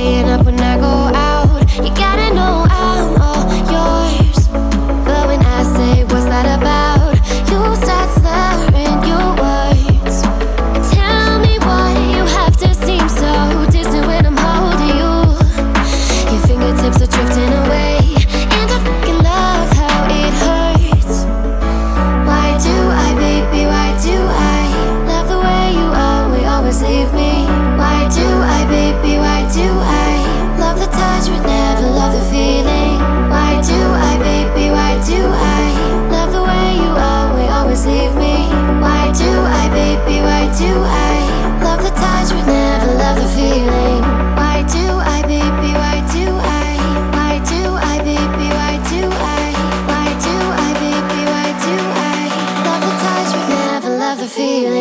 staying up when I go out. You gotta know I'm all yours. But when I say what's that about, you start slurring your words. Tell me why you have to seem so distant when I'm holding you. Your fingertips are drifting away, and I fucking love how it hurts. Why do I, baby, why do I love the way you always leave me? Why do I, baby, why do I love the touch but never love the feeling? Why do I, baby, why do I love the way you always leave me? Why do I, baby, why do I love the touch but never love the feeling? Why do I, baby, why do I? Why do I, baby, why do I? Why do I, baby, why do I love the touch but never love the feeling?